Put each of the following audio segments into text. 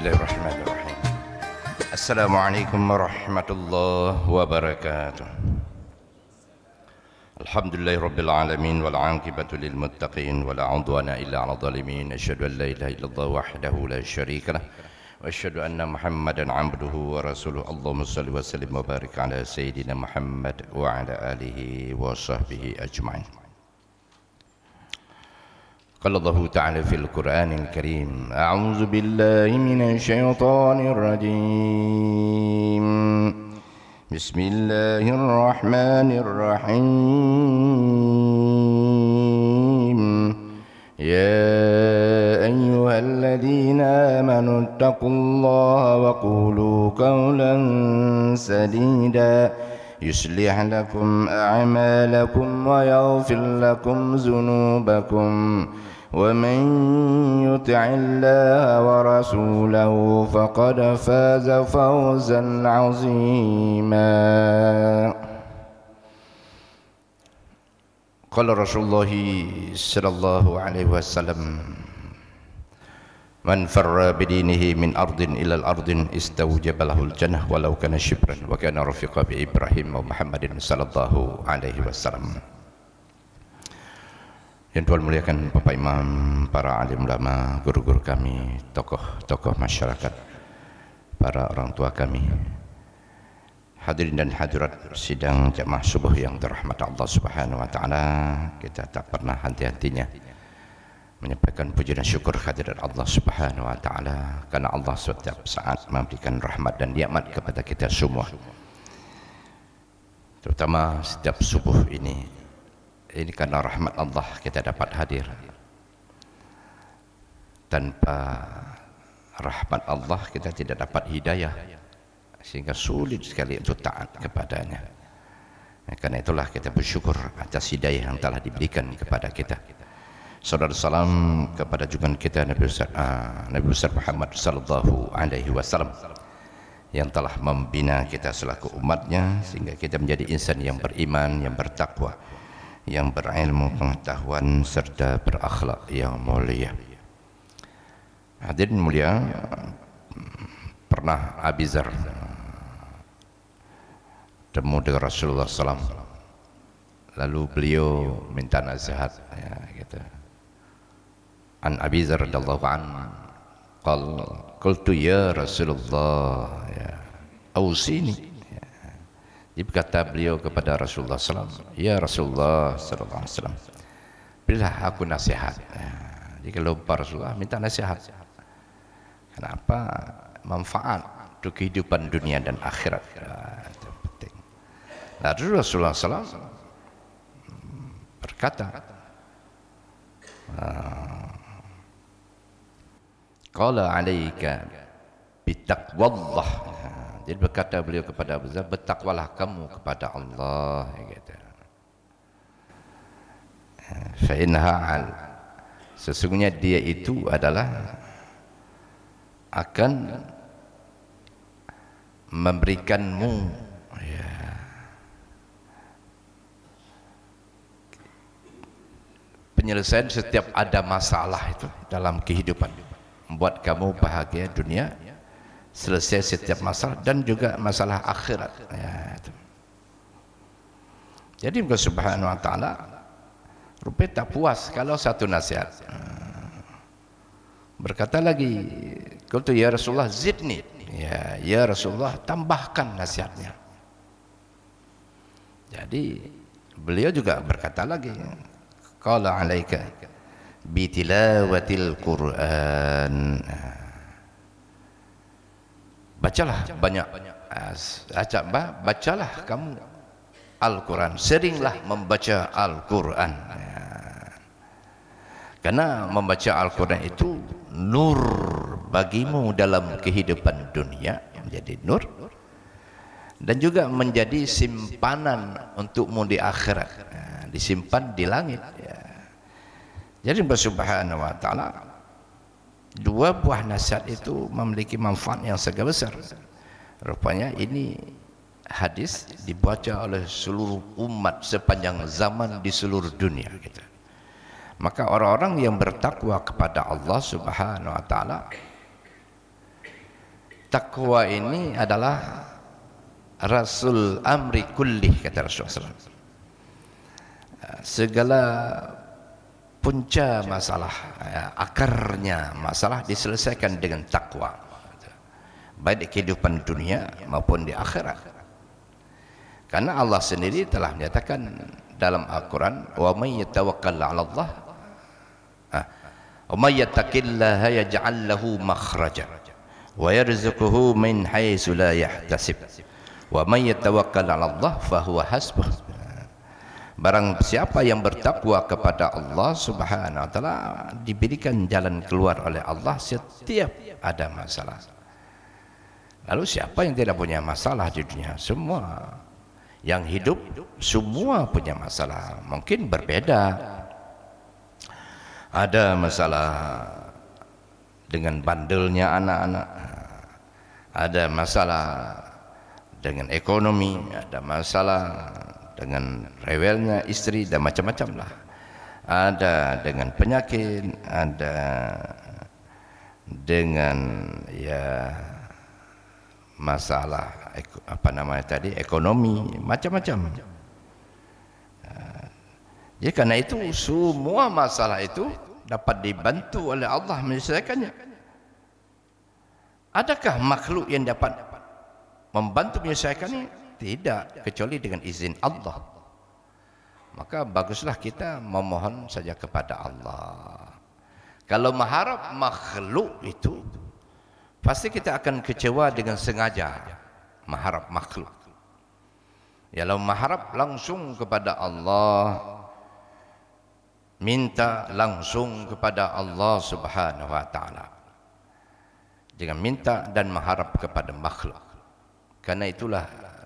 Bismillahirrahmanirrahim. Assalamualaikum warahmatullahi wabarakatuh. Alhamdulillahirabbil alamin wal 'aqibatu lil muttaqin wala 'udwana illa 'alal zalimin. Asyhadu an la ilaha illallah wahdahu la syarika lah wa asyhadu anna Muhammadan 'abduhu wa rasuluhu. Allahumma shalli wa sallim wa barik ala sayyidina Muhammad wa ala alihi wa sahbihi ajma'in. قال الله تعالى في القرآن الكريم أعوذ بالله من الشيطان الرجيم بسم الله الرحمن الرحيم يا أيها الذين آمنوا اتقوا الله وقولوا قولا سديدا يصلح لكم أعمالكم ويغفر لكم ذنوبكم ومن يطع الله ورسوله فقد فاز فوزا عظيما. قال رسول الله صلى الله عليه وسلم من فر بدينه من أرض إلى الأرض استوجب له الجنة ولو كان شبرا وكان رفيق بإبراهيم ومحمد صلى الله عليه وسلم. Yang Tuhan muliakan Bapak Imam, para alim ulama, guru-guru kami, tokoh-tokoh masyarakat, para orang tua kami, hadirin dan hadirat sidang jamaah subuh yang dirahmati Allah Subhanahu wa taala, kita tak pernah henti-hentinya menyampaikan puji dan syukur kehadirat Allah Subhanahu wa taala karena Allah setiap saat memberikan rahmat dan nikmat kepada kita semua. Terutama setiap subuh ini karena rahmat Allah kita dapat hadir. Tanpa rahmat Allah kita tidak dapat hidayah, sehingga sulit sekali untuk taat kepadanya. Karena itulah kita bersyukur atas hidayah yang telah diberikan kepada kita. Saudara salam kepada junjungan kita Nabi besar Muhammad sallallahu alaihi wasallam yang telah membina kita selaku umatnya sehingga kita menjadi insan yang beriman, yang bertakwa, yang berilmu pengetahuan serta berakhlak yang mulia. Hadirin mulia, pernah Abi Dzar temu dengan Rasulullah SAW, lalu beliau minta nasihat, ya, gitu. An Abi Dzar radhiyallahu anhu qultu ya Rasulullah ya ausini. Jadi berkata beliau kepada Rasulullah SAW, ya Rasulullah SAW, berilah aku nasihat. Jika lupa Rasulullah minta nasihat. Kenapa? Manfaat untuk kehidupan dunia dan akhirat. Itu penting. Lalu Rasulullah SAW berkata, qala alaika bitaqwallah. Jadi berkata beliau kepada Abu Dzar, bertakwalah kamu kepada Allah, gitu. Fa innaha, sesungguhnya dia itu adalah akan memberikanmu, ya, penyelesaian setiap ada masalah itu dalam kehidupan, membuat kamu bahagia dunia, selesai setiap masalah dan juga masalah akhirat, ya, itu. Jadi Allah Subhanahu wa taala rupanya tak puas kalau satu nasihat. Berkata lagi, qultu ya Rasulullah zidni. Ya Rasulullah, tambahkan nasihatnya. Jadi beliau juga berkata lagi, qala alaika bi tilawatil Qur'an. Bacalah banyak, bacalah kamu Al-Quran, seringlah membaca Al-Quran, ya. Karena membaca Al-Quran itu nur bagimu dalam kehidupan dunia, menjadi nur, dan juga menjadi simpanan untukmu di akhirat, ya, disimpan di langit, ya. Jadi Allah Subhanahu wa taala, dua buah nasihat itu memiliki manfaat yang sangat besar. Rupanya ini hadis dibaca oleh seluruh umat sepanjang zaman di seluruh dunia, gitu. Maka orang-orang yang bertakwa kepada Allah Subhanahu wa taala takwa ini adalah rasul amri kullih, kata Rasulullah SAW. Segala punca masalah, akarnya masalah diselesaikan dengan takwa, baik di kehidupan dunia maupun di akhirat. Karena Allah sendiri telah menyatakan dalam Al-Quran, wa may yatawakkal 'ala Allah wa may yattaqillaha yaj'al lahu makhraja wa yarzuquhu min haitsu la yahtasib wa may yatawakkal 'ala Allah fa huwa hasbuh. Barang siapa yang bertakwa kepada Allah Subhanahu wa taala, diberikan jalan keluar oleh Allah setiap ada masalah. Lalu siapa yang tidak punya masalah di dunia? Semua yang hidup semua punya masalah, mungkin berbeda. Ada masalah dengan bandelnya anak-anak, ada masalah dengan ekonomi, ada masalah dengan rewelnya istri, dan macam-macam lah. Ada dengan penyakit, ada dengan masalah ekonomi, macam-macam. Jadi karena itu semua masalah itu dapat dibantu oleh Allah menyelesaikannya. Adakah makhluk yang dapat membantu menyelesaikannya? Tidak, kecuali dengan izin Allah. Maka baguslah kita memohon saja kepada Allah. Kalau mengharap makhluk itu, pasti kita akan kecewa dengan sengaja mengharap makhluk. Kalau mengharap langsung kepada Allah, minta langsung kepada Allah Subhanahu wa taala, jangan minta dan mengharap kepada makhluk. Karena itulah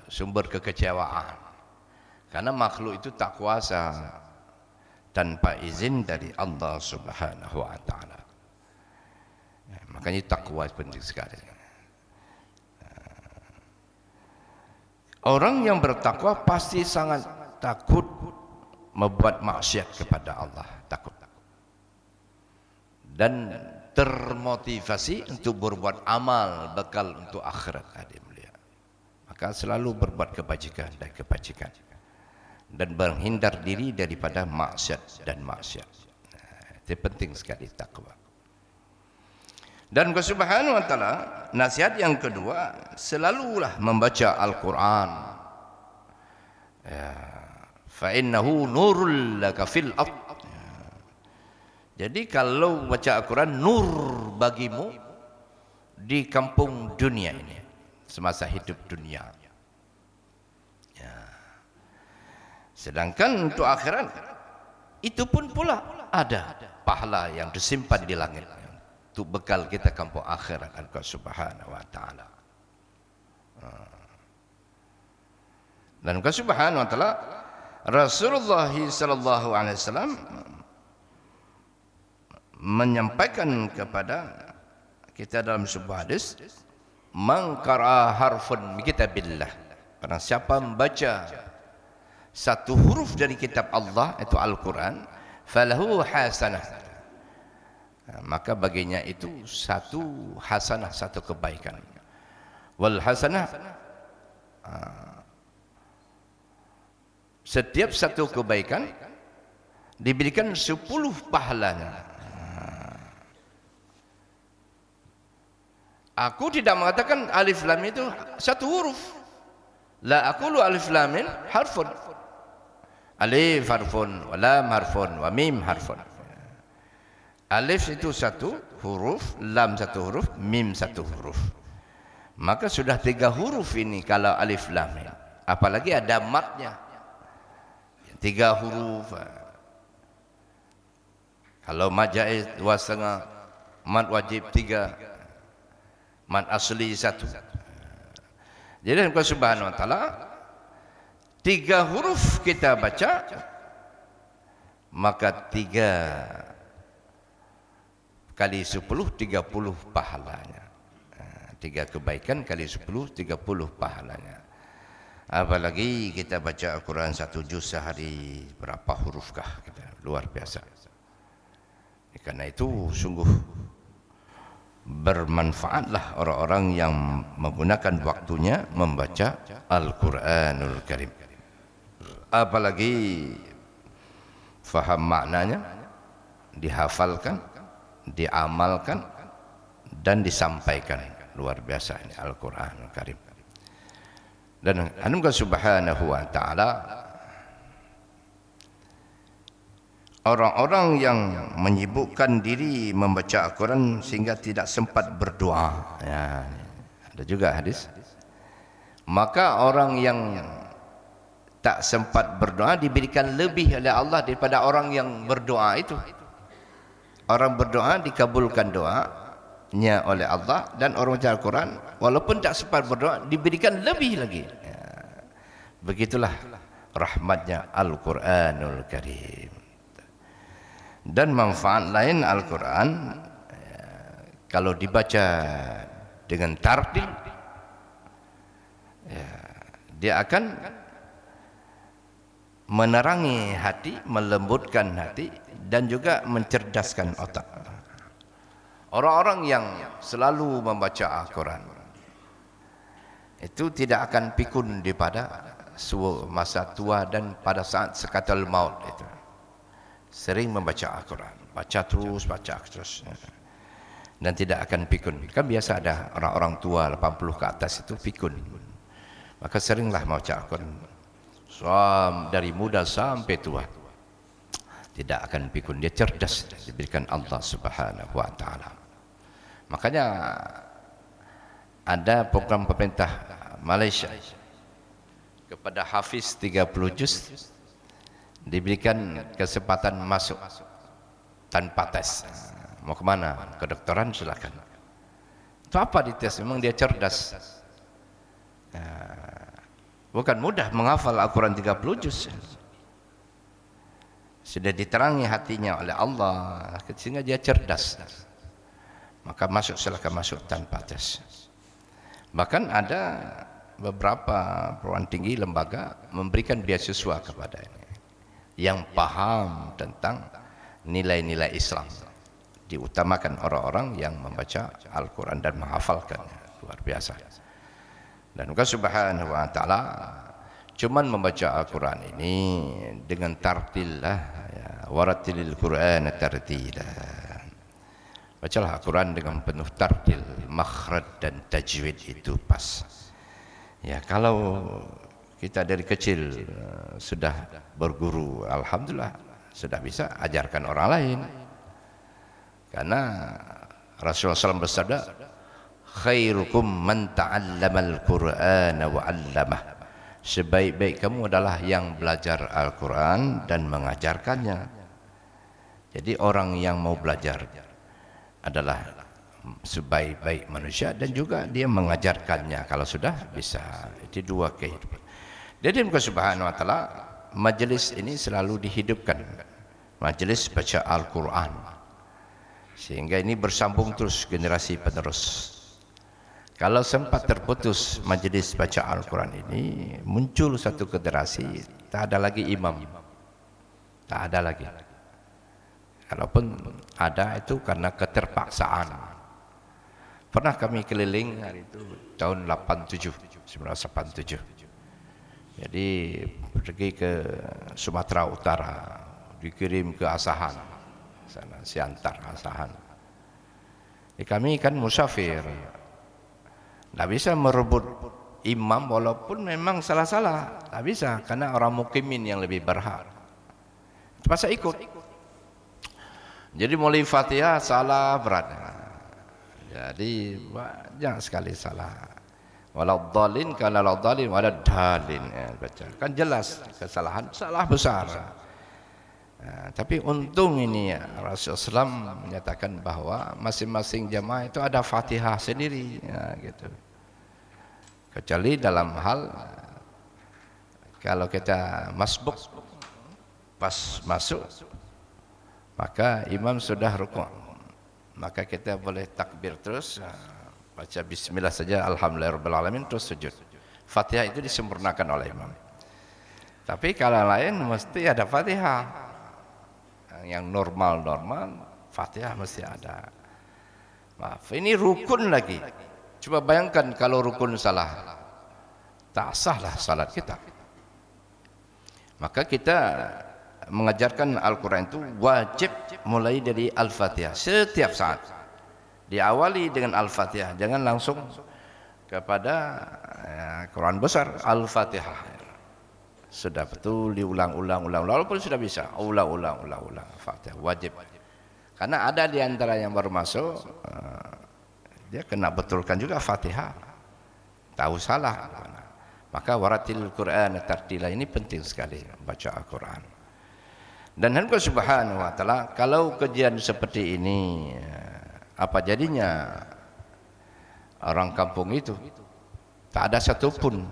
sumber kekecewaan. Karena makhluk itu tak kuasa tanpa izin dari Allah Subhanahu wa taala. Makanya takwa penting sekali. Orang yang bertakwa pasti sangat takut membuat maksiat kepada Allah, takut. Dan termotivasi untuk berbuat amal bekal untuk akhirat. Maka selalu berbuat kebajikan dan kebajikan, dan berhindar diri daripada maksiat dan maksiat. Itu penting sekali takwa. Dan Allah Subhanahu wa taala, nasihat yang kedua, selalulah membaca Al-Quran. Fa innahu nurul laka fil ard. Jadi kalau baca Al-Quran, nur bagimu di kampung dunia ini, semasa hidup dunia. Sedangkan untuk akhirat, itu pun pula ada pahala yang disimpan di langit untuk bekal kita kampung akhirat Allah Subhanahu wa taala. Dan Allah Subhanahu wa taala, Rasulullah sallallahu alaihi wasallam menyampaikan kepada kita dalam sebuah hadis, man qara'a harfun min kitabillah, barang siapa membaca satu huruf dari kitab Allah, itu Al-Quran, falahu hasanah, maka baginya itu satu hasanah, satu kebaikan. Wal hasanah, setiap satu kebaikan diberikan 10 pahalanya. Aku tidak mengatakan alif lam itu satu huruf. La aqulu alif lam harfun. Alif harfun, wa lam harfun, wa mim harfun. Alif itu satu huruf, lam satu huruf, mim satu huruf. Maka sudah 3 huruf ini kalau alif lam. Apalagi ada matnya, 3 huruf. Kalau mat jaiz 2,5, mat wajib 3, mat asli 1. Jadi Allah Subhanahu wa taala, 3 huruf kita baca, maka 3 kali 10 30 pahalanya. 3 kebaikan kali 10 30 pahalanya. Apalagi kita baca Al-Quran 1 juz sehari, berapa hurufkah kita? Luar biasa. Karena itu sungguh bermanfaatlah orang-orang yang menggunakan waktunya membaca Al-Quranul Karim, apalagi faham maknanya, dihafalkan, diamalkan, dan disampaikan. Luar biasa ini Al-Quranul Karim. Dan anugerah subhanahu wa ta'ala, orang-orang yang menyibukkan diri membaca Al-Quran sehingga tidak sempat berdoa, ya, ada juga hadis, maka orang yang tak sempat berdoa diberikan lebih oleh Allah daripada orang yang berdoa itu. Orang berdoa dikabulkan doanya oleh Allah, dan orang baca Al-Quran walaupun tak sempat berdoa diberikan lebih lagi, ya. Begitulah rahmatnya Al-Quranul Karim. Dan manfaat lain Al-Quran, ya, kalau dibaca dengan tartil, ya, dia akan menerangi hati, melembutkan hati, dan juga mencerdaskan otak. Orang-orang yang selalu membaca Al-Quran itu tidak akan pikun daripada masa tua dan pada saat sekatal maut itu. Sering membaca Al-Quran, baca terus, dan tidak akan pikun. Kan biasa ada orang-orang tua 80 ke atas itu pikun, maka seringlah membaca Al-Quran dari muda sampai tua, tidak akan pikun. Dia cerdas, diberikan Allah Subhanahu wa ta'ala. Makanya ada program pemerintah Malaysia kepada hafiz 30 juz diberikan kesempatan masuk tanpa tes. Mau kemana? Kedokteran silakan. Itu apa dites? Memang dia cerdas. Bukan mudah menghafal Al-Quran 30 juz. Sudah diterangi hatinya oleh Allah sehingga dia cerdas. Maka masuk, silakan masuk tanpa tes. Bahkan ada beberapa perguruan tinggi lembaga memberikan beasiswa kepada ini yang paham tentang nilai-nilai Islam. Diutamakan orang-orang yang membaca Al-Quran dan menghafalkannya. Luar biasa. Dan Allah Subhanahu wa ta'ala cuman membaca Al-Quran ini dengan tartil lah, ya, waratilil Quran tartila. Bacalah Al-Quran dengan penuh tartil, makhraj dan tajwid itu pas. Ya, kalau kita dari kecil sudah berguru, alhamdulillah sudah bisa ajarkan orang lain. Karena Rasulullah SAW bersabda, khairukum man ta'allamal Qur'ana wa 'allamah. Sebaik-baik kamu adalah yang belajar Al-Quran dan mengajarkannya. Jadi orang yang mau belajar adalah sebaik-baik manusia, dan juga dia mengajarkannya kalau sudah bisa. Itu dua kehidupan. Jadi Allah Subhanahu wa ta'ala, majelis ini selalu dihidupkan, majelis baca Al-Quran, sehingga ini bersambung terus generasi penerus. Kalau sempat terputus majelis baca Al-Quran ini, muncul satu generasi tak ada lagi imam, tak ada lagi. Kalaupun ada itu karena keterpaksaan. Pernah kami keliling hari itu tahun 1987. Jadi pergi ke Sumatera Utara, dikirim ke Asahan, sana Siantar Asahan. Kami kan musafir, tidak bisa merebut imam walaupun memang salah-salah, tidak bisa, karena orang mukimin yang lebih berhak. Terpaksa ikut. Jadi mulai Fatihah salah berat. Jadi banyak sekali salah. Walau dhalin kana la dhalin wala dhalin, ya, baca. Kan jelas kesalahan, salah besar. Tapi untung ini ya, Rasulullah SAW menyatakan bahwa masing-masing jamaah itu ada Fatihah sendiri, ya, gitu. Kecuali dalam hal kalau kita masbuk pas masuk, maka imam sudah rukuk, maka kita boleh takbir terus, baca bismillah saja, alhamdulillahirabbil alamin, terus sujud. Fatihah itu disempurnakan oleh imam. Tapi kalau lain mesti ada Fatihah. Yang normal-normal Fatihah mesti ada. Maaf, ini rukun lagi. Coba bayangkan kalau rukun salah, tak sahlah salat kita. Maka kita mengajarkan Al-Quran itu wajib mulai dari Al-Fatihah setiap saat. Diawali dengan Al-Fatihah, jangan langsung kepada Quran besar. Al-Fatihah sudah betul diulang-ulang, walaupun sudah bisa ulang Fatihah wajib. Karena ada di antara yang baru masuk, dia kena betulkan juga Fatihah, tahu salah. Maka waratil Quran tartila ini penting sekali baca Al-Quran. Dan Allah Subhanahu wa taala, kalau kejadian seperti ini, apa jadinya orang kampung itu? Tak ada satupun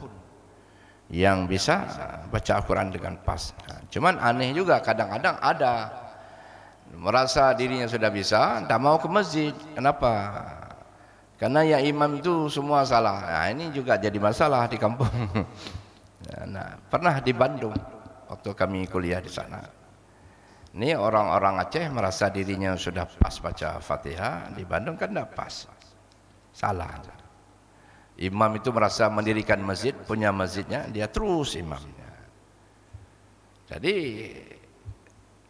yang bisa baca Al-Quran dengan pas. Cuman aneh juga, kadang-kadang ada merasa dirinya sudah bisa, tak mau ke masjid. Kenapa? Karena ya imam itu semua salah. Nah, ini juga jadi masalah di kampung. Nah, pernah di Bandung waktu kami kuliah di sana. Ini orang-orang Aceh merasa dirinya sudah pas baca Fatihah, di Bandung kan tidak pas. Salah. Imam itu merasa mendirikan masjid, punya masjidnya, dia terus imamnya. Jadi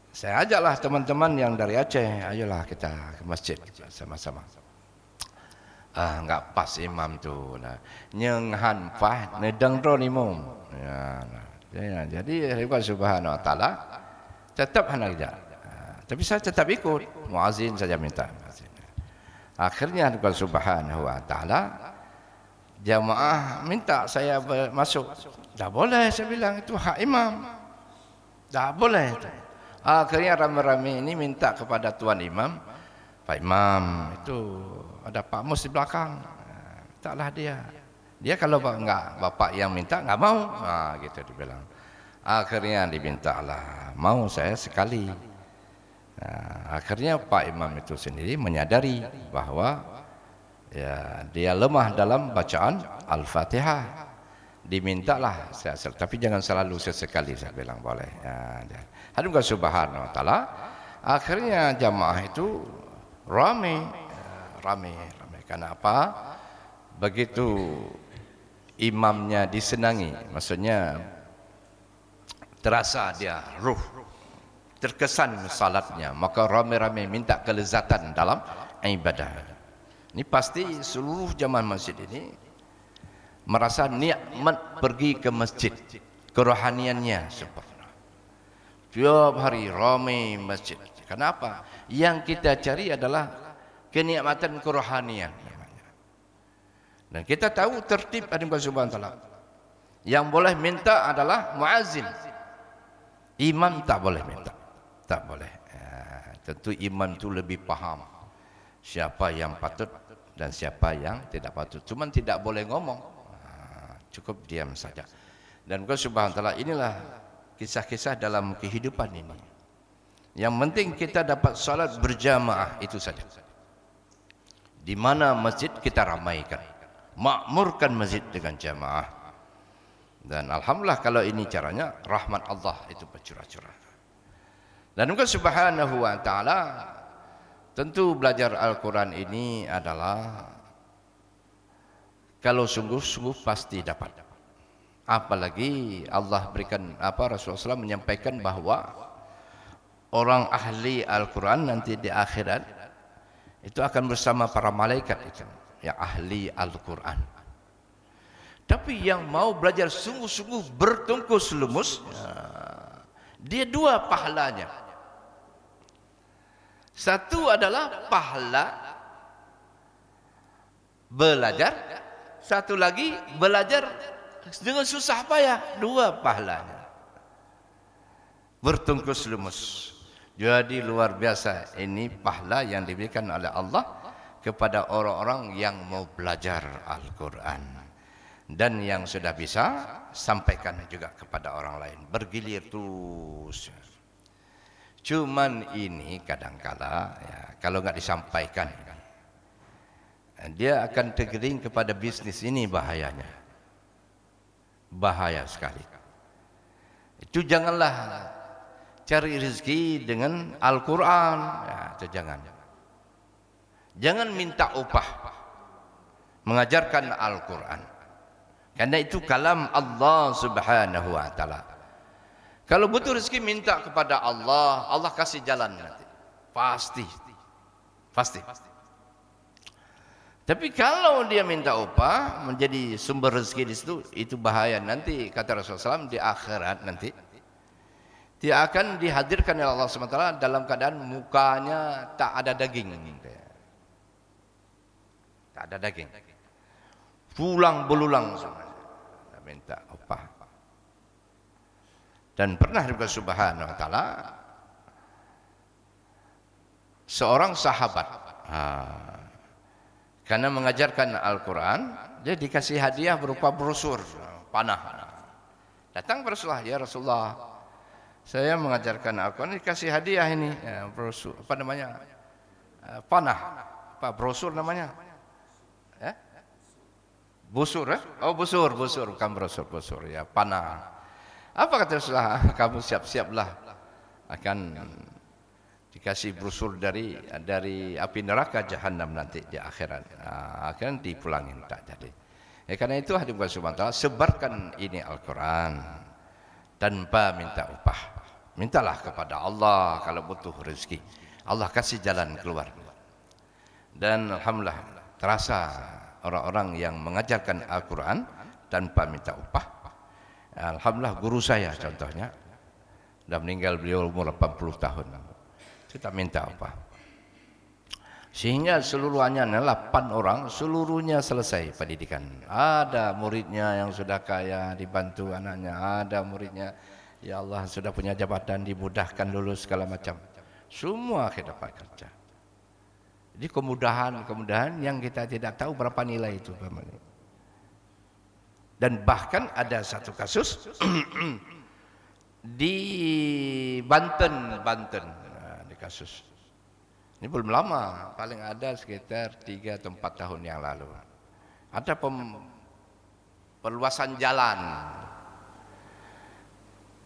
saya ajaklah teman-teman yang dari Aceh, ayolah kita ke masjid sama-sama. Enggak pas imam tu. Nah, nyeng han fah nedang ron imam. Ya, jadi Allah Subhanahu wa taala tetap hendak tidak. Tapi saya tetap ikut. Muazin saja minta. Akhirnya Allah Subhanahu wa taala jamaah minta saya masuk. Tak boleh, saya bilang itu hak imam. Tak boleh. Akhirnya ramai-ramai ini minta kepada tuan imam, Pak Imam, itu ada Pak Mus di belakang. Taklah dia. Dia kalau enggak bapak yang minta enggak mau. Gitu dibilang. Akhirnya dimintalah, mau saya sekali. Akhirnya Pak Imam itu sendiri menyadari bahwa ya dia lemah dalam bacaan Al-Fatihah. Dimintalah saya, tapi jangan selalu sesekali, saya bilang boleh. Alhamdulillah Subhanahu wa taala. Akhirnya jamaah itu ramai. Kenapa? Begitu imamnya disenangi, maksudnya terasa dia ruh, terkesan salatnya, maka ramai-ramai minta kelezatan dalam ibadah. Ini pasti seluruh jamaah masjid ini merasa nikmat pergi ke masjid, kerohaniannya sempurna. Tiap hari ramai masjid. Kenapa? Yang kita cari adalah kenikmatan kerohanian. Dan kita tahu tertib Allah Subhanahu wa taala. Yang boleh minta adalah muazzin. Imam tak boleh minta. Tak boleh. Tentu imam itu lebih paham siapa yang patut dan siapa yang tidak patut. Cuma tidak boleh ngomong. Cukup diam saja. Dan Allah Subhanahu wa taala, inilah kisah-kisah dalam kehidupan ini. Yang penting kita dapat salat berjamaah, itu saja. Di mana masjid kita ramaikan, makmurkan masjid dengan jamaah. Dan alhamdulillah kalau ini caranya, rahmat Allah itu bercurah-curah. Dan Allah Subhanahu wa taala, tentu belajar Al-Quran ini adalah kalau sungguh-sungguh pasti dapat. Apalagi Allah berikan Rasulullah SAW menyampaikan bahwa orang ahli Al-Quran nanti di akhirat itu akan bersama para malaikat itu, yang ahli Al-Quran. Tapi yang mau belajar sungguh-sungguh bertungkus lumus, dia dua pahalanya. Satu adalah pahala belajar, satu lagi belajar dengan susah payah, dua pahalanya. Bertungkus lumus. Jadi luar biasa ini pahala yang diberikan oleh Allah kepada orang-orang yang mau belajar Al-Quran. Dan yang sudah bisa, sampaikan juga kepada orang lain. Bergilir terus. Cuman ini kadangkala ya, kalau nggak disampaikan, dia akan tergiring kepada bisnis. Ini bahayanya. Bahaya sekali. Itu janganlah cari rezeki dengan Al-Quran, ya, itu jangan. Jangan minta upah mengajarkan Al-Quran, karena itu kalam Allah Subhanahu wa Ta'ala. Kalau butuh rezeki minta kepada Allah, Allah kasih jalan nanti, pasti. Tapi kalau dia minta upah menjadi sumber rezeki di situ, itu bahaya. Nanti kata Rasulullah SAW, di akhirat nanti dia akan dihadirkan oleh Allah SWT dalam keadaan mukanya tak ada daging, tak ada daging, pulang belulang semua, minta upah. Dan pernah juga Subhanahu wa Ta'ala seorang sahabat, karena mengajarkan Al-Quran, dia dikasih hadiah berupa brosur panah. Datang Rasulullah, ya Rasulullah, saya mengajarkan Al-Quran, dikasih hadiah ini, brosur, apa namanya, panah, apa brosur namanya, busur, oh busur, bukan brosur, ya panah. Apa kata Rasulullah? Kamu siap-siaplah akan dikasih brosur dari api neraka jahanam nanti di akhirat. Akan dipulangin, tak jadi. Karena itu hadirin subhanahu, sebarkan ini Al-Quran tanpa minta upah. Mintalah kepada Allah kalau butuh rezeki. Allah kasih jalan keluar. Dan alhamdulillah terasa orang-orang yang mengajarkan Al-Quran tanpa minta upah. Alhamdulillah guru saya contohnya sudah meninggal, beliau umur 80 tahun. Kita minta apa? Sehingga seluruhnya 8 orang seluruhnya selesai pendidikan. Ada muridnya yang sudah kaya dibantu anaknya, ada muridnya ya Allah sudah punya jabatan dimudahkan lulus segala macam. Semua kita dapat kerja. Jadi kemudahan yang kita tidak tahu berapa nilai itu. Dan bahkan ada satu kasus di Banten, di kasus ini belum lama, paling ada sekitar 3 atau 4 tahun yang lalu. Ada perluasan jalan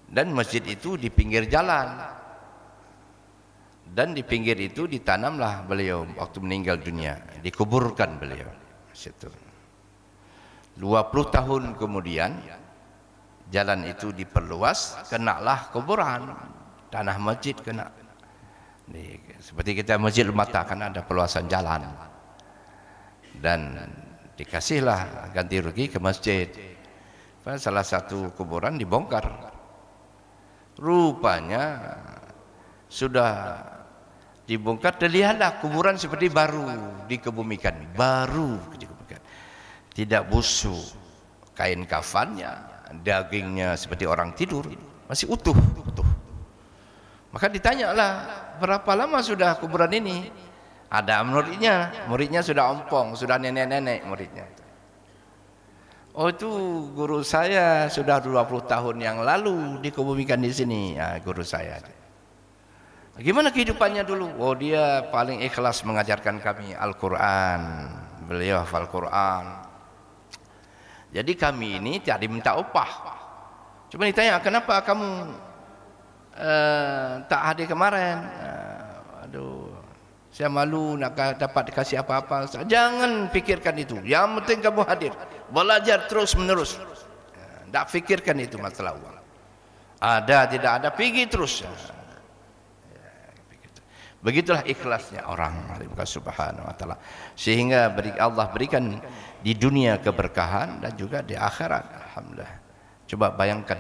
dan masjid itu di pinggir jalan, dan di pinggir itu ditanamlah beliau waktu meninggal dunia, dikuburkan beliau situ. 20 tahun kemudian jalan itu diperluas, kenalah kuburan, tanah masjid kena. Seperti kita Masjid Mata kan ada perluasan jalan, dan dikasihlah ganti rugi ke masjid. Salah satu kuburan dibongkar, rupanya sudah dibongkar, terlihatlah kuburan seperti baru dikebumikan, tidak busuk, kain kafannya, dagingnya seperti orang tidur, masih utuh. Maka ditanyalah, berapa lama sudah kuburan ini? Ada muridnya sudah ompong, sudah nenek-nenek muridnya. Oh itu guru saya sudah 20 tahun yang lalu dikebumikan di sini, ya, guru saya. Gimana kehidupannya dulu? Oh dia paling ikhlas mengajarkan kami Al-Quran, beliau hafal Quran. Jadi kami ini tidak diminta upah. Cuma ditanya, kenapa kamu tak hadir kemarin? Aduh, saya malu nak dapat dikasih apa-apa. Jangan fikirkan itu. Yang penting kamu hadir. Belajar terus menerus. Tak fikirkan itu masalah uang. Ada tidak ada, pergi terus. Begitulah ikhlasnya orang Subhanahu wa Ta'ala, sehingga Allah berikan di dunia keberkahan dan juga di akhirat. Alhamdulillah. Coba bayangkan.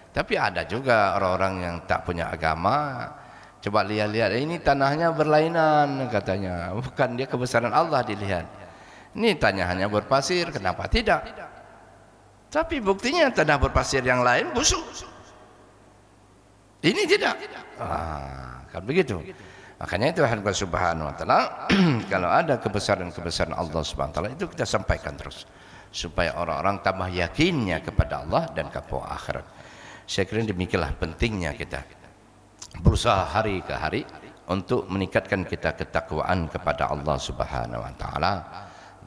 Tapi ada juga orang-orang yang tak punya agama. Coba lihat-lihat, ini tanahnya berlainan katanya. Bukan, dia kebesaran Allah dilihat. Ini tanah hanya berpasir, kenapa tidak? Tapi buktinya tanah berpasir yang lain busuk. Ini tidak. Kan begitu. Makanya itu hadirin Subhanahu wa Ta'ala, kalau ada kebesaran-kebesaran Allah Subhanahu wa Ta'ala itu kita sampaikan terus, supaya orang-orang tambah yakinnya kepada Allah dan kepada akhirat. Saya kira demikianlah pentingnya kita berusaha hari ke hari untuk meningkatkan kita ketakwaan kepada Allah Subhanahu wa Ta'ala,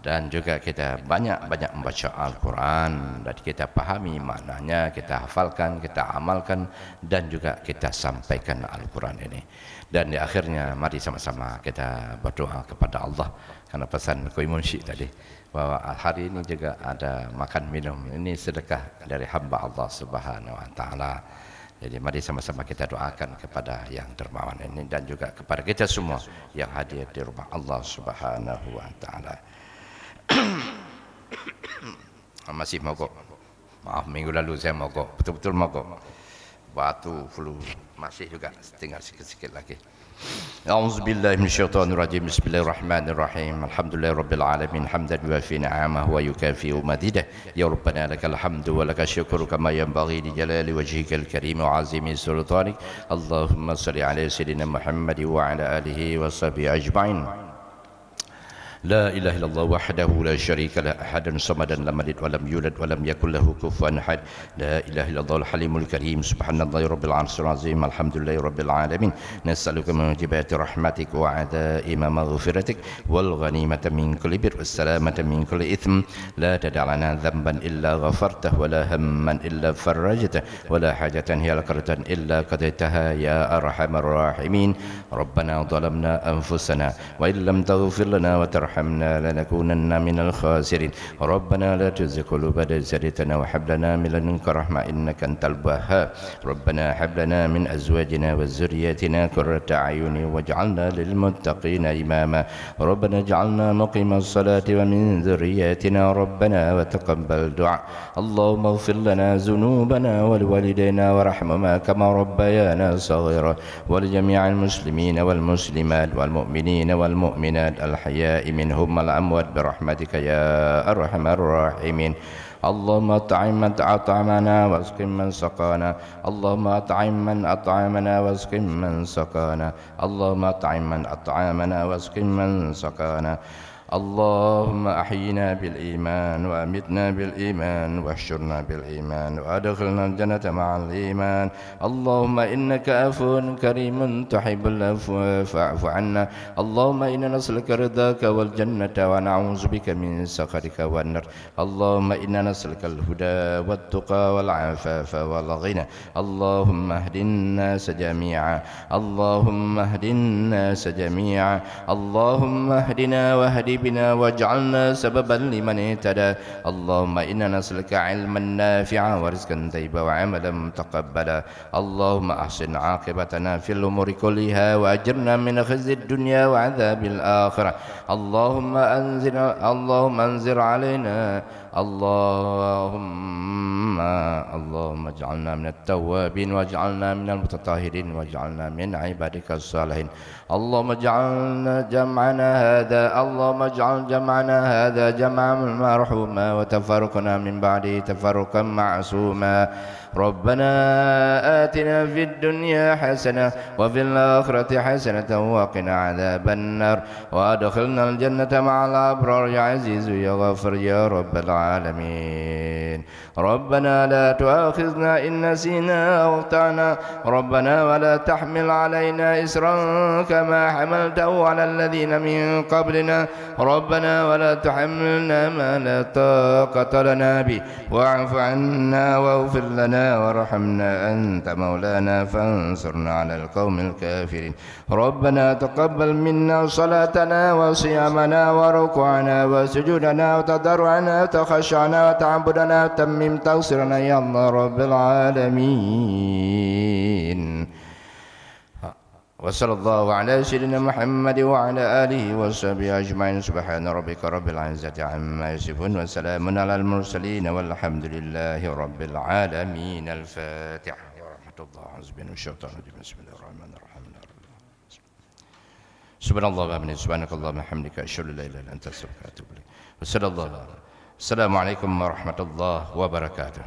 dan juga kita banyak-banyak membaca Al-Quran dan kita pahami maknanya, kita hafalkan, kita amalkan dan juga kita sampaikan Al-Quran ini. Dan di akhirnya mari sama-sama kita berdoa kepada Allah, karena pesan Kui Munsyid tadi bahwa hari ini juga ada makan minum, ini sedekah dari hamba Allah Subhanahu wa taala. Jadi mari sama-sama kita doakan kepada yang dermawan ini dan juga kepada kita semua yang hadir di rumah Allah Subhanahu wa taala. Masih mogok. Maaf, minggu lalu saya mogok, betul-betul mogok. Batu, flu, masih juga tinggal sikit-sikit lagi. أعوذ بالله من الشيطان الرجيم بسم الله الرحمن الرحيم الحمد لله رب العالمين حمدا يوافي نعمه ويكافئ مزيده يا ربنا لك الحمد ولك الشكر كما ينبغي لجلال وجهك الكريم وعظيم سلطانك اللهم صل على سيدنا محمد وعلى آله وصحبه أجمعين لا إله إلا الله وحده لا شريك له أحد صمدا لم يلد ولم يولد ولم يكن له كفوا أحد لا إله إلا الله الحليم الكريم سبحان الله رب العرش العظيم الحمد لله رب العالمين نسألك من موجبات رحمتك وعزائم مغفرتك والغنيمة من كل بر والسلامة من كل إثم لا تدع لنا ذنبا إلا غفرته ولا هما إلا فرجته ولا حاجة هي لك إلا قضيتها يا أرحم الراحمين ربنا ظلمنا أنفسنا وإن لم تغفر لنا وترحمنا لنكونن من الخاسرين ربنا لا تزغ قلوبنا إذ هديتنا وهب لنا من لدنك رحمة إنك أنت الوهاب ربنا هب لنا من أزواجنا وذرياتنا قرة أعين واجعلنا للمتقين إماما ربنا اجعلنا مقيم الصلاة ومن ذرياتنا ربنا وتقبل دعاء اللهم اغفر لنا ذنوبنا ولوالدينا وارحمهما كما ربيانا صغيرا ولجميع المسلمين والمسلمات والمؤمنين والمؤمنات الحياء منهم الأموات برحمتك يا أرحم الراحمين اللهم أطعم من أطعمنا واسق من سقانا اللهم أطعم من أطعمنا واسق من سقانا اللهم أطعم من أطعمنا واسق من سقانا اللهم أحينا بالإيمان وأمتنا بالإيمان واحشرنا بالإيمان وأدخلنا الجنة مع الإيمان اللهم إنك عفو كريم تحب العفو فاعف عنا اللهم إنا نسألك رضاك والجنة ونعوذ بك من سخطك والنار اللهم إنا نسألك الهدى والتقى والعفاف والغنى اللهم اهد الناس جميعا اللهم اهد الناس جميعا اللهم اهدنا واهد بنا واجعلنا سببا لمن اهتدى اللهم إنا نسألك علما نافعا ورزقا طيبا وعملا متقبلا اللهم أحسن عاقبتنا في الأمور كلها وأجرنا من خزي الدنيا وعذاب الآخرة اللهم أنزل علينا اللهم اجعلنا من التوابين واجعلنا من المتطهرين واجعلنا من عبادك الصالحين اللهم اجعل جمعنا هذا جمعا مرحوما وتفرقنا من بعده تفرقا معصوما ربنا آتنا في الدنيا حسنة وفي الآخرة حسنة وقنا عذاب النار وأدخلنا الجنة مع الأبرار يا عزيز يا غفر يا رب العالمين ربنا لا تؤاخذنا إن نسينا أو أخطأنا ربنا ولا تحمل علينا إسرا كما حملته على الذين من قبلنا ربنا ولا تحملنا ما لا طاقة لنا به واعف عنا واغفر لنا وارحمنا أنت مولانا فانصرنا على القوم الكافرين ربنا تقبل منا صلاتنا وصيامنا وركوعنا وسجودنا وتضرعنا وتخشعنا وتعبدنا وتمم تقصيرنا يا الله رب العالمين وصلى الله على سيدنا محمد وعلى آله وصحبه أجمعين سبحان ربك رب العزة عما يصفون وسلام على المرسلين والحمد لله رب العالمين الفاتحة ورحمة الله حسبنا الشيطان الرجيم بسم الله الرحمن الرحيم سبحان الله وبحمده سبحانك اللهم وبحمدك أشهد أن لا إله إلا أنت أستغفرك وأتوب إليك وصلى الله السلام عليكم ورحمة الله وبركاته